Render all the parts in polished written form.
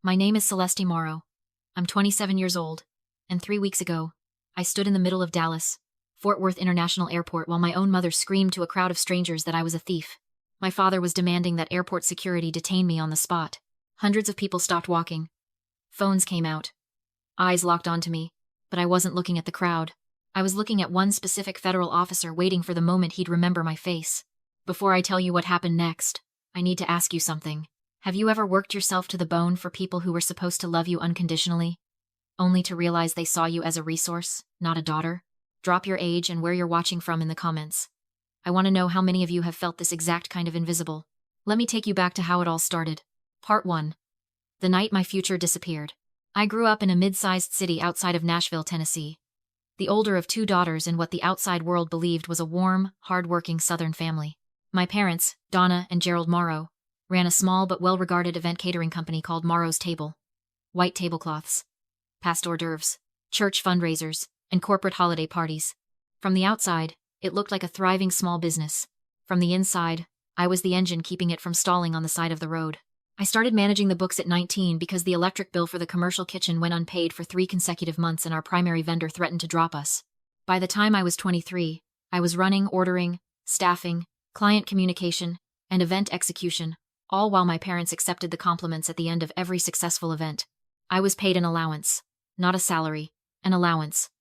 My name is Celeste Morrow. I'm 27 years old, and 3 weeks ago, I stood in the middle of Dallas, Fort Worth International Airport while my own mother screamed to a crowd of strangers that I was a thief. My father was demanding that airport security detain me on the spot. Hundreds of people stopped walking. Phones came out. Eyes locked onto me, but I wasn't looking at the crowd. I was looking at one specific federal officer waiting for the moment he'd remember my face. Before I tell you what happened next, I need to ask you something. Have you ever worked yourself to the bone for people who were supposed to love you unconditionally, only to realize they saw you as a resource, not a daughter? Drop your age and where you're watching from in the comments. I want to know how many of you have felt this exact kind of invisible. Let me take you back to how it all started. Part 1. The night my future disappeared. I grew up in a mid-sized city outside of Nashville, Tennessee. The older of 2 daughters in what the outside world believed was a warm, hard-working Southern family. My parents, Donna and Gerald Morrow, ran a small but well-regarded event catering company called Morrow's Table. White tablecloths, past hors d'oeuvres, church fundraisers, and corporate holiday parties. From the outside, it looked like a thriving small business. From the inside, I was the engine keeping it from stalling on the side of the road. I started managing the books at 19 because the electric bill for the commercial kitchen went unpaid for 3 consecutive months and our primary vendor threatened to drop us. By the time I was 23, I was running, ordering, staffing, client communication, and event execution, all while my parents accepted the compliments at the end of every successful event. I was paid an allowance, not a salary, an allowance,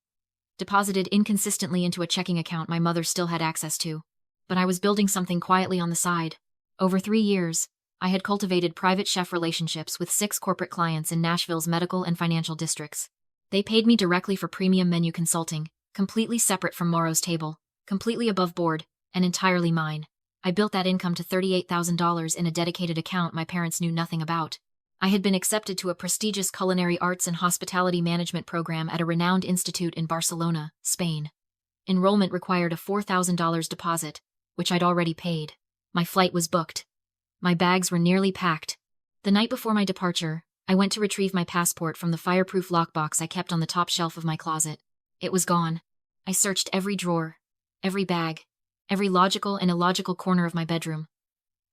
deposited inconsistently into a checking account my mother still had access to. But I was building something quietly on the side. Over 3 years, I had cultivated private chef relationships with 6 corporate clients in Nashville's medical and financial districts. They paid me directly for premium menu consulting, completely separate from Morrow's Table, completely above board, and entirely mine. I built that income to $38,000 in a dedicated account my parents knew nothing about. I had been accepted to a prestigious culinary arts and hospitality management program at a renowned institute in Barcelona, Spain. Enrollment required a $4,000 deposit, which I'd already paid. My flight was booked. My bags were nearly packed. The night before my departure, I went to retrieve my passport from the fireproof lockbox I kept on the top shelf of my closet. It was gone. I searched every drawer, every bag, every logical and illogical corner of my bedroom.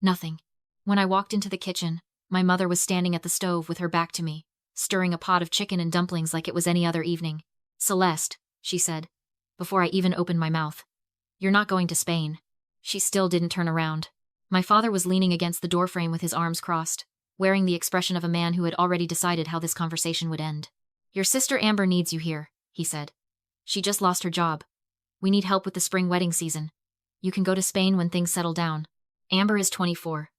Nothing. When I walked into the kitchen, my mother was standing at the stove with her back to me, stirring a pot of chicken and dumplings like it was any other evening. "Celeste," she said, before I even opened my mouth. "You're not going to Spain." She still didn't turn around. My father was leaning against the doorframe with his arms crossed, wearing the expression of a man who had already decided how this conversation would end. "Your sister Amber needs you here," he said. "She just lost her job. We need help with the spring wedding season. You can go to Spain when things settle down." Amber is 24.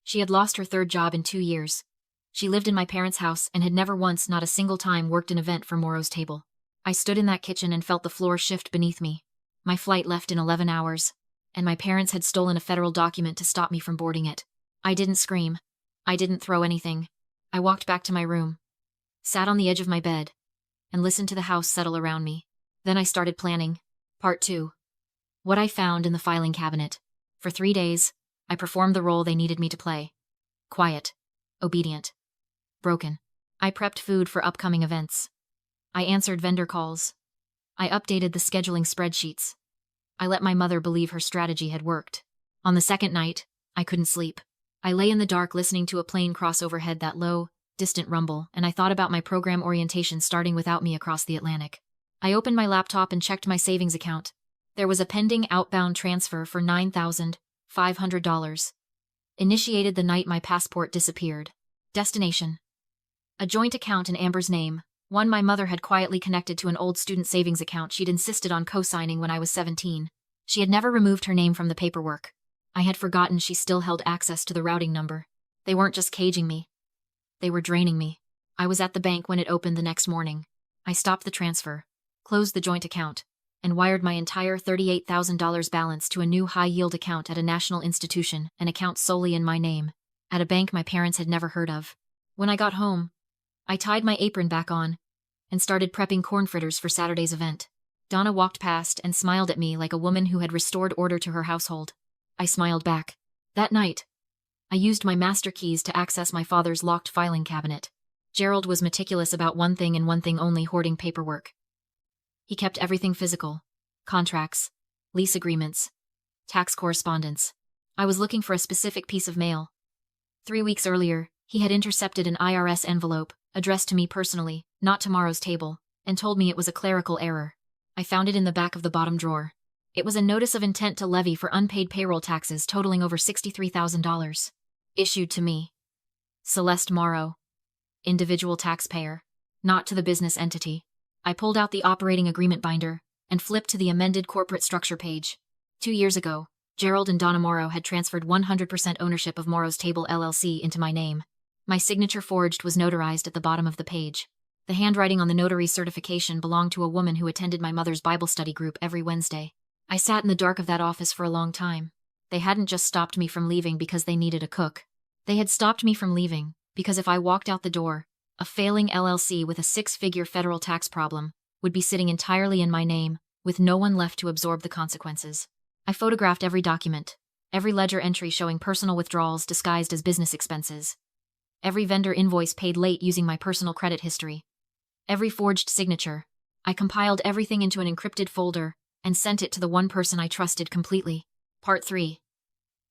She had lost her 3rd job in 2 years. She lived in my parents' house and had never once, not a single time, worked an event for Morrow's Table. I stood in that kitchen and felt the floor shift beneath me. My flight left in 11 hours, and my parents had stolen a federal document to stop me from boarding it. I didn't scream. I didn't throw anything. I walked back to my room, sat on the edge of my bed, and listened to the house settle around me. Then I started planning. Part 2. What I found in the filing cabinet. For 3 days, I performed the role they needed me to play. Quiet, obedient, broken. I prepped food for upcoming events. I answered vendor calls. I updated the scheduling spreadsheets. I let my mother believe her strategy had worked. On the 2nd night, I couldn't sleep. I lay in the dark listening to a plane cross overhead, that low, distant rumble, and I thought about my program orientation starting without me across the Atlantic. I opened my laptop and checked my savings account. There was a pending outbound transfer for $9,500. Initiated the night my passport disappeared. Destination: a joint account in Amber's name, one my mother had quietly connected to an old student savings account she'd insisted on co-signing when I was 17. She had never removed her name from the paperwork. I had forgotten she still held access to the routing number. They weren't just caging me. They were draining me. I was at the bank when it opened the next morning. I stopped the transfer, closed the joint account, and wired my entire $38,000 balance to a new high-yield account at a national institution, an account solely in my name, at a bank my parents had never heard of. When I got home, I tied my apron back on and started prepping corn fritters for Saturday's event. Donna walked past and smiled at me like a woman who had restored order to her household. I smiled back. That night, I used my master keys to access my father's locked filing cabinet. Gerald was meticulous about one thing and one thing only: hoarding paperwork. He kept everything physical: contracts, lease agreements, tax correspondence. I was looking for a specific piece of mail. 3 weeks earlier, He had intercepted an IRS envelope, addressed to me personally, not tomorrow's table, and told me it was a clerical error. I found it in the back of the bottom drawer. It was a notice of intent to levy for unpaid payroll taxes totaling over $63,000. Issued to me, Celeste Morrow, individual taxpayer, not to the business entity. I pulled out the operating agreement binder and flipped to the amended corporate structure page. 2 years ago, Gerald and Donna Morrow had transferred 100% ownership of Morrow's Table LLC into my name. My signature forged was notarized at the bottom of the page. The handwriting on the notary's certification belonged to a woman who attended my mother's Bible study group every Wednesday. I sat in the dark of that office for a long time. They hadn't just stopped me from leaving because they needed a cook. They had stopped me from leaving because if I walked out the door, a failing LLC with a 6-figure federal tax problem would be sitting entirely in my name, with no one left to absorb the consequences. I photographed every document, every ledger entry showing personal withdrawals disguised as business expenses, every vendor invoice paid late using my personal credit history, every forged signature. I compiled everything into an encrypted folder and sent it to the one person I trusted completely. Part 3.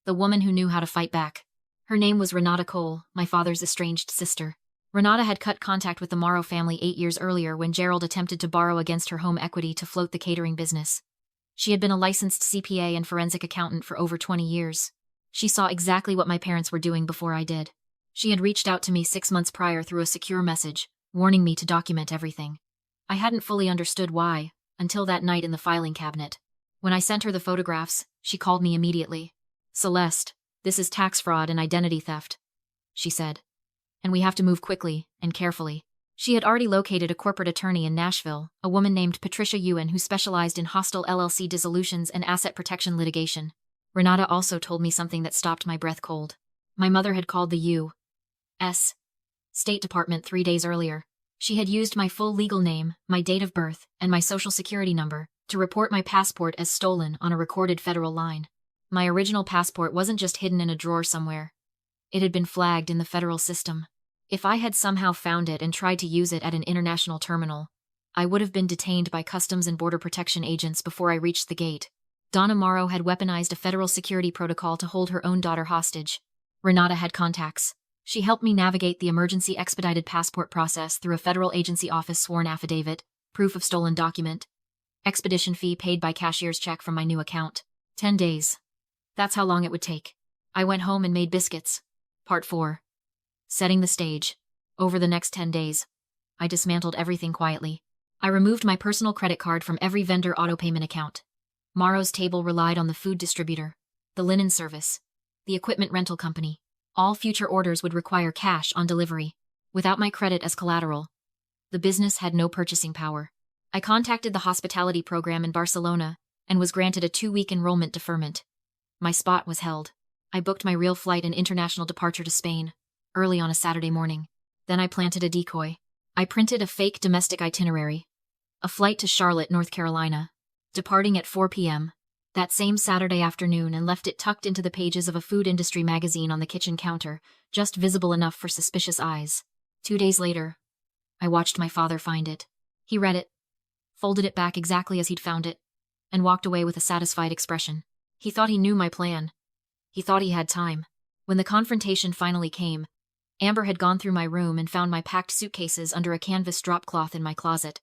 The woman who knew how to fight back. Her name was Renata Cole, my father's estranged sister. Renata had cut contact with the Morrow family 8 years earlier when Gerald attempted to borrow against her home equity to float the catering business. She had been a licensed CPA and forensic accountant for over 20 years. She saw exactly what my parents were doing before I did. She had reached out to me 6 months prior through a secure message, warning me to document everything. I hadn't fully understood why, until that night in the filing cabinet. When I sent her the photographs, she called me immediately. "Celeste, this is tax fraud and identity theft," she said. "And we have to move quickly and carefully." She had already located a corporate attorney in Nashville, a woman named Patricia Ewan who specialized in hostile LLC dissolutions and asset protection litigation. Renata also told me something that stopped my breath cold. My mother had called the U.S. State Department 3 days earlier. She had used my full legal name, my date of birth, and my social security number to report my passport as stolen on a recorded federal line. My original passport wasn't just hidden in a drawer somewhere. It had been flagged in the federal system. If I had somehow found it and tried to use it at an international terminal, I would have been detained by Customs and Border Protection agents before I reached the gate. Donna Morrow had weaponized a federal security protocol to hold her own daughter hostage. Renata had contacts. She helped me navigate the emergency expedited passport process through a federal agency office sworn affidavit, proof of stolen document, expedition fee paid by cashier's check from my new account. 10 days. That's how long it would take. I went home and made biscuits. Part 4. Setting the stage. Over the next 10 days, I dismantled everything quietly. I removed my personal credit card from every vendor autopayment account. Morrow's Table relied on the food distributor, the linen service, the equipment rental company. All future orders would require cash on delivery. Without my credit as collateral, the business had no purchasing power. I contacted the hospitality program in Barcelona and was granted a 2-week enrollment deferment. My spot was held. I booked my real flight and international departure to Spain, early on a Saturday morning. Then I planted a decoy. I printed a fake domestic itinerary. A flight to Charlotte, North Carolina, departing at 4 p.m. that same Saturday afternoon, and left it tucked into the pages of a food industry magazine on the kitchen counter, just visible enough for suspicious eyes. 2 days later, I watched my father find it. He read it, folded it back exactly as he'd found it, and walked away with a satisfied expression. He thought he knew my plan. He thought he had time. When the confrontation finally came, Amber had gone through my room and found my packed suitcases under a canvas drop cloth in my closet.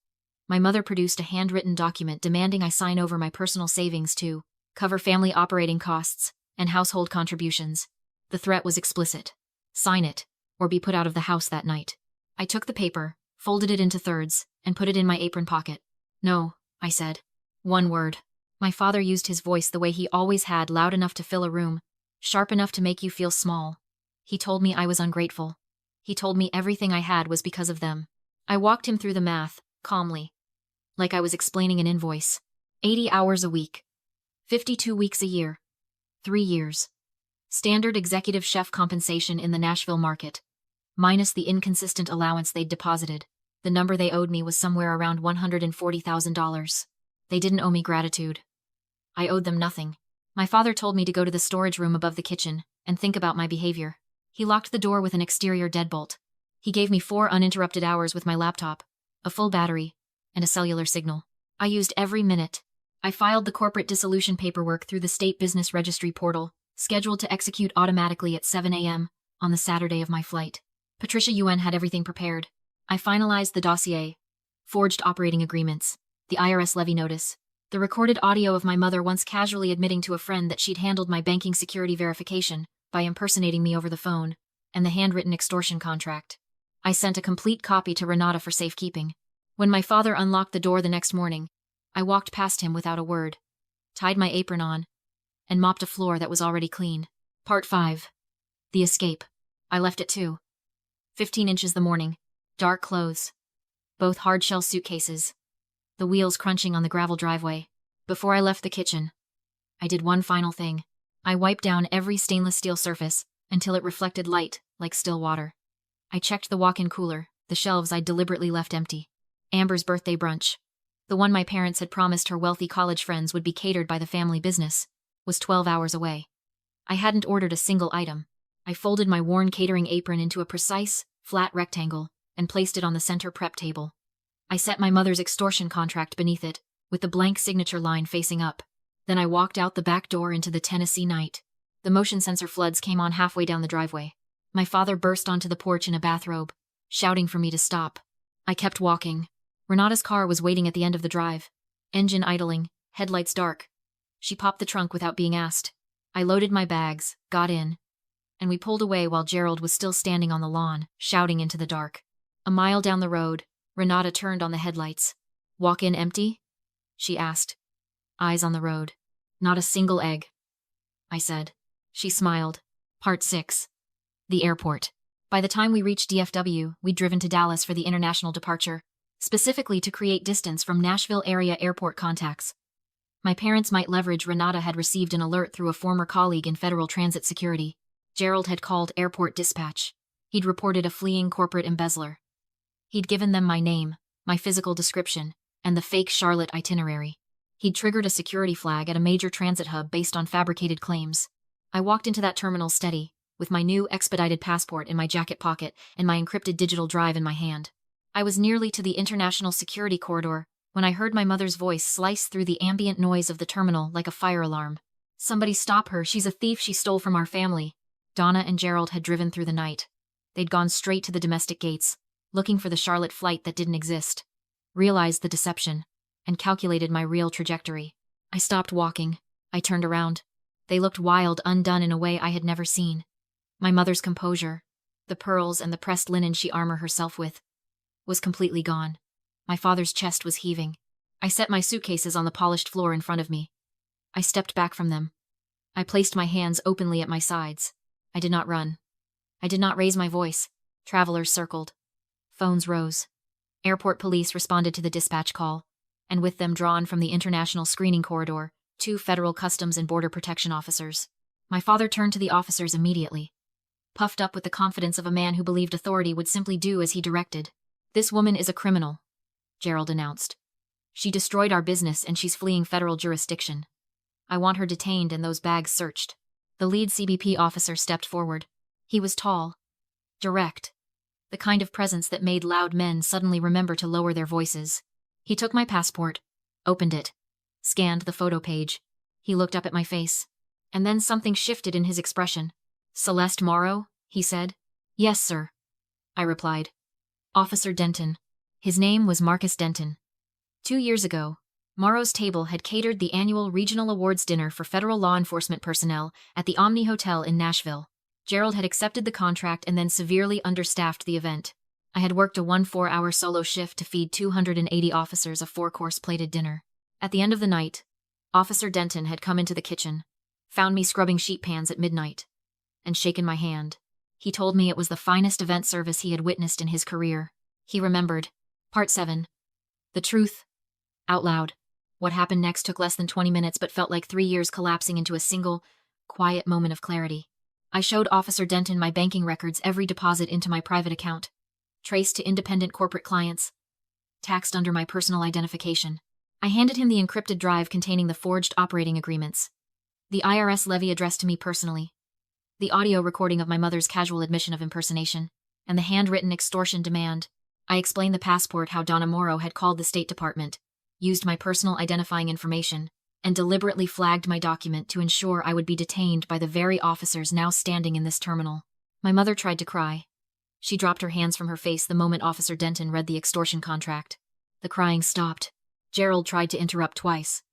My mother produced a handwritten document demanding I sign over my personal savings to cover family operating costs and household contributions. The threat was explicit. Sign it, or be put out of the house that night. I took the paper, folded it into thirds, and put it in my apron pocket. "No," I said. One word. My father used his voice the way he always had, loud enough to fill a room, sharp enough to make you feel small. He told me I was ungrateful. He told me everything I had was because of them. I walked him through the math, calmly, like I was explaining an invoice. 80 hours a week. 52 weeks a year. 3 years. Standard executive chef compensation in the Nashville market. Minus the inconsistent allowance they'd deposited. The number they owed me was somewhere around $140,000. They didn't owe me gratitude. I owed them nothing. My father told me to go to the storage room above the kitchen and think about my behavior. He locked the door with an exterior deadbolt. He gave me 4 uninterrupted hours with my laptop, a full battery, and a cellular signal. I used every minute. I filed the corporate dissolution paperwork through the state business registry portal, scheduled to execute automatically at 7 a.m. on the Saturday of my flight. Patricia Yuen had everything prepared. I finalized the dossier, forged operating agreements, the IRS levy notice, the recorded audio of my mother once casually admitting to a friend that she'd handled my banking security verification by impersonating me over the phone, and the handwritten extortion contract. I sent a complete copy to Renata for safekeeping. When my father unlocked the door the next morning, I walked past him without a word, tied my apron on, and mopped a floor that was already clean. Part 5. The Escape. I left at 2:15 the morning. Dark clothes. Both hard-shell suitcases. The wheels crunching on the gravel driveway. Before I left the kitchen, I did one final thing. I wiped down every stainless steel surface until it reflected light like still water. I checked the walk-in cooler, the shelves I'd deliberately left empty. Amber's birthday brunch, the one my parents had promised her wealthy college friends would be catered by the family business, was 12 hours away. I hadn't ordered a single item. I folded my worn catering apron into a precise, flat rectangle and placed it on the center prep table. I set my mother's extortion contract beneath it, with the blank signature line facing up. Then I walked out the back door into the Tennessee night. The motion sensor floods came on halfway down the driveway. My father burst onto the porch in a bathrobe, shouting for me to stop. I kept walking. Renata's car was waiting at the end of the drive, engine idling, headlights dark. She popped the trunk without being asked. I loaded my bags, got in, and we pulled away while Gerald was still standing on the lawn, shouting into the dark. A mile down the road, Renata turned on the headlights. "Walk-in empty?" she asked. Eyes on the road. "Not a single egg," I said. She smiled. Part 6. The Airport. By the time we reached DFW, we'd driven to Dallas for the international departure, specifically to create distance from Nashville area airport contacts. My parents might leverage Renata had received an alert through a former colleague in Federal Transit Security. Gerald had called airport dispatch. He'd reported a fleeing corporate embezzler. He'd given them my name, my physical description, and the fake Charlotte itinerary. He'd triggered a security flag at a major transit hub based on fabricated claims. I walked into that terminal steady, with my new expedited passport in my jacket pocket and my encrypted digital drive in my hand. I was nearly to the international security corridor when I heard my mother's voice slice through the ambient noise of the terminal like a fire alarm. "Somebody stop her, she's a thief, she stole from our family." Donna and Gerald had driven through the night. They'd gone straight to the domestic gates, looking for the Charlotte flight that didn't exist. Realized the deception, and calculated my real trajectory. I stopped walking. I turned around. They looked wild, undone in a way I had never seen. My mother's composure, the pearls and the pressed linen she armored herself with, was completely gone. My father's chest was heaving. I set my suitcases on the polished floor in front of me. I stepped back from them. I placed my hands openly at my sides. I did not run. I did not raise my voice. Travelers circled. Phones rose. Airport police responded to the dispatch call, and with them drawn from the international screening corridor, 2 Federal Customs and Border Protection officers. My father turned to the officers immediately, puffed up with the confidence of a man who believed authority would simply do as he directed. "This woman is a criminal," Gerald announced. "She destroyed our business and she's fleeing federal jurisdiction. I want her detained and those bags searched." The lead CBP officer stepped forward. He was tall, direct, the kind of presence that made loud men suddenly remember to lower their voices. He took my passport, opened it, scanned the photo page. He looked up at my face, and then something shifted in his expression. "Celeste Morrow?" he said. "Yes, sir," I replied. "Officer Denton." His name was Marcus Denton. 2 years ago, Morrow's table had catered the annual regional awards dinner for federal law enforcement personnel at the Omni Hotel in Nashville. Gerald had accepted the contract and then severely understaffed the event. I had worked a 4-hour solo shift to feed 280 officers a 4-course plated dinner. At the end of the night, Officer Denton had come into the kitchen, found me scrubbing sheet pans at midnight, and shaken my hand. He told me it was the finest event service he had witnessed in his career. He remembered. Part 7. The truth. Out loud. What happened next took less than 20 minutes but felt like 3 years collapsing into a single, quiet moment of clarity. I showed Officer Denton my banking records, every deposit into my private account, traced to independent corporate clients, taxed under my personal identification. I handed him the encrypted drive containing the forged operating agreements, the IRS levy addressed to me personally, the audio recording of my mother's casual admission of impersonation, and the handwritten extortion demand. I explained the passport, how Donna Morrow had called the State Department, used my personal identifying information, and deliberately flagged my document to ensure I would be detained by the very officers now standing in this terminal. My mother tried to cry, She dropped her hands from her face the moment Officer Denton read the extortion contract. The crying stopped. Gerald tried to interrupt twice.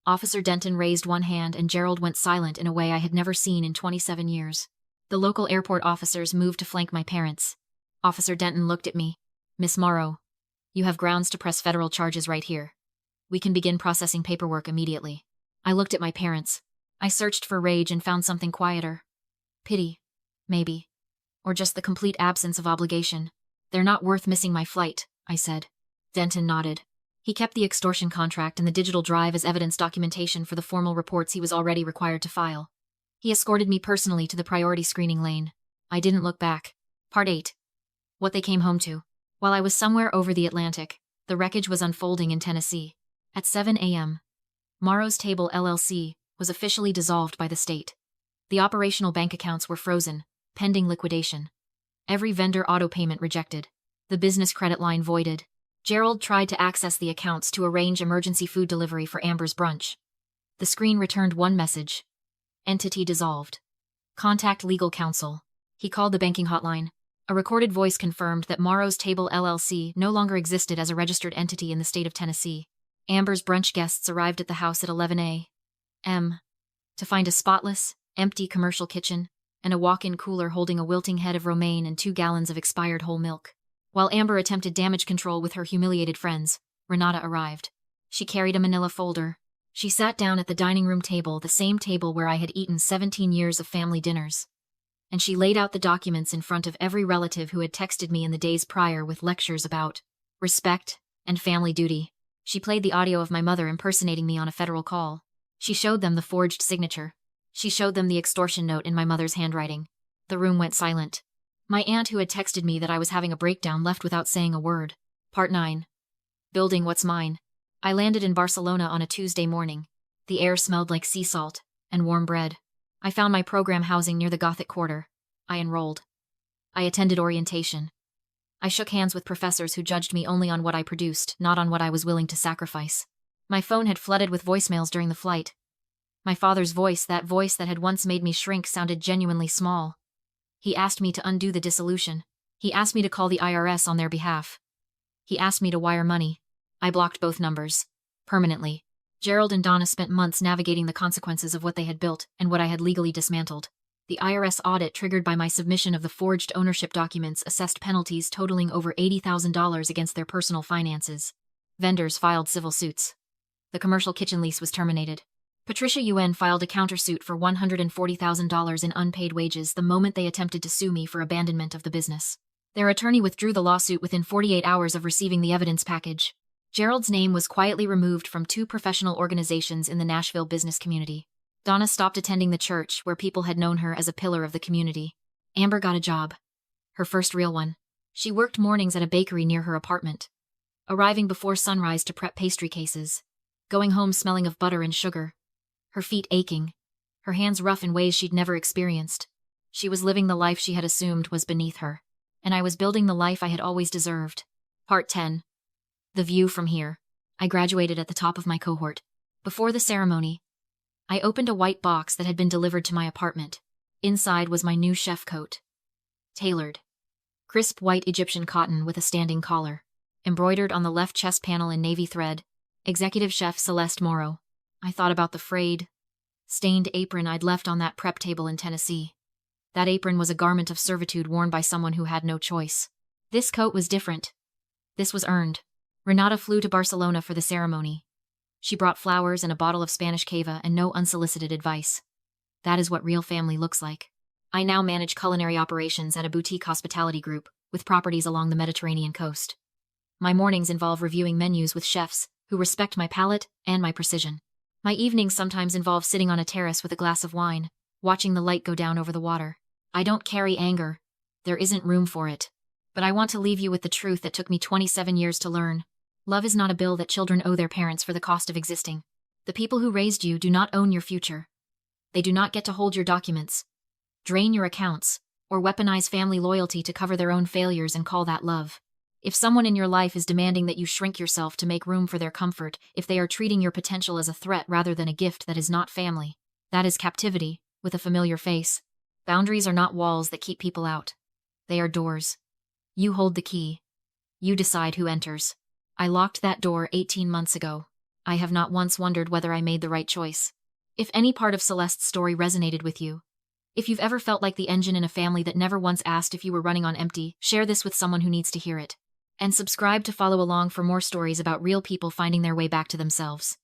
Officer Denton raised one hand and Gerald went silent in a way I had never seen in 27 years. The local airport officers moved to flank my parents. Officer Denton looked at me. "Miss Morrow, you have grounds to press federal charges right here. We can begin processing paperwork immediately." I looked at my parents. I searched for rage and found something quieter. Pity, maybe. Or just the complete absence of obligation. "They're not worth missing my flight," I said. Denton nodded. He kept the extortion contract and the digital drive as evidence documentation for the formal reports he was already required to file. He escorted me personally to the priority screening lane. I didn't look back. Part 8. What they came home to. While I was somewhere over the Atlantic, the wreckage was unfolding in Tennessee. At 7 a.m., Morrow's Table LLC was officially dissolved by the state. The operational bank accounts were frozen, pending liquidation. Every vendor auto payment rejected. The business credit line voided. Gerald tried to access the accounts to arrange emergency food delivery for Amber's brunch. The screen returned one message. Entity dissolved. Contact legal counsel. He called the banking hotline. A recorded voice confirmed that Morrow's Table LLC no longer existed as a registered entity in the state of Tennessee. Amber's brunch guests arrived at the house at 11 a.m. to find a spotless, empty commercial kitchen and a walk-in cooler holding a wilting head of romaine and 2 gallons of expired whole milk. While Amber attempted damage control with her humiliated friends, Renata arrived. She carried a manila folder. She sat down at the dining room table, the same table where I had eaten 17 years of family dinners. And she laid out the documents in front of every relative who had texted me in the days prior with lectures about respect and family duty. She played the audio of my mother impersonating me on a federal call. She showed them the forged signature. She showed them the extortion note in my mother's handwriting. The room went silent. My aunt, who had texted me that I was having a breakdown, left without saying a word. Part 9. Building what's mine. I landed in Barcelona on a Tuesday morning. The air smelled like sea salt and warm bread. I found my program housing near the Gothic Quarter. I enrolled. I attended orientation. I shook hands with professors who judged me only on what I produced, not on what I was willing to sacrifice. My phone had flooded with voicemails during the flight. My father's voice, that voice that had once made me shrink, sounded genuinely small. He asked me to undo the dissolution. He asked me to call the IRS on their behalf. He asked me to wire money. I blocked both numbers. Permanently. Gerald and Donna spent months navigating the consequences of what they had built and what I had legally dismantled. The IRS audit triggered by my submission of the forged ownership documents assessed penalties totaling over $80,000 against their personal finances. Vendors filed civil suits. The commercial kitchen lease was terminated. Patricia UN filed a countersuit for $140,000 in unpaid wages the moment they attempted to sue me for abandonment of the business. Their attorney withdrew the lawsuit within 48 hours of receiving the evidence package. Gerald's name was quietly removed from 2 professional organizations in the Nashville business community. Donna stopped attending the church, where people had known her as a pillar of the community. Amber got a job. Her first real one. She worked mornings at a bakery near her apartment, arriving before sunrise to prep pastry cases, going home smelling of butter and sugar, her feet aching, her hands rough in ways she'd never experienced. She was living the life she had assumed was beneath her, and I was building the life I had always deserved. Part 10. The view from here. I graduated at the top of my cohort. Before the ceremony, I opened a white box that had been delivered to my apartment. Inside was my new chef coat. Tailored. Crisp white Egyptian cotton with a standing collar. Embroidered on the left chest panel in navy thread. Executive Chef Celeste Morrow. I thought about the frayed, stained apron I'd left on that prep table in Tennessee. That apron was a garment of servitude worn by someone who had no choice. This coat was different. This was earned. Renata flew to Barcelona for the ceremony. She brought flowers and a bottle of Spanish cava and no unsolicited advice. That is what real family looks like. I now manage culinary operations at a boutique hospitality group, with properties along the Mediterranean coast. My mornings involve reviewing menus with chefs who respect my palate and my precision. My evenings sometimes involve sitting on a terrace with a glass of wine, watching the light go down over the water. I don't carry anger. There isn't room for it. But I want to leave you with the truth that took me 27 years to learn. Love is not a bill that children owe their parents for the cost of existing. The people who raised you do not own your future. They do not get to hold your documents, drain your accounts, or weaponize family loyalty to cover their own failures and call that love. If someone in your life is demanding that you shrink yourself to make room for their comfort, if they are treating your potential as a threat rather than a gift that is not family, that is captivity, with a familiar face. Boundaries are not walls that keep people out. They are doors. You hold the key. You decide who enters. I locked that door 18 months ago. I have not once wondered whether I made the right choice. If any part of Celeste's story resonated with you, if you've ever felt like the engine in a family that never once asked if you were running on empty, share this with someone who needs to hear it. And subscribe to follow along for more stories about real people finding their way back to themselves.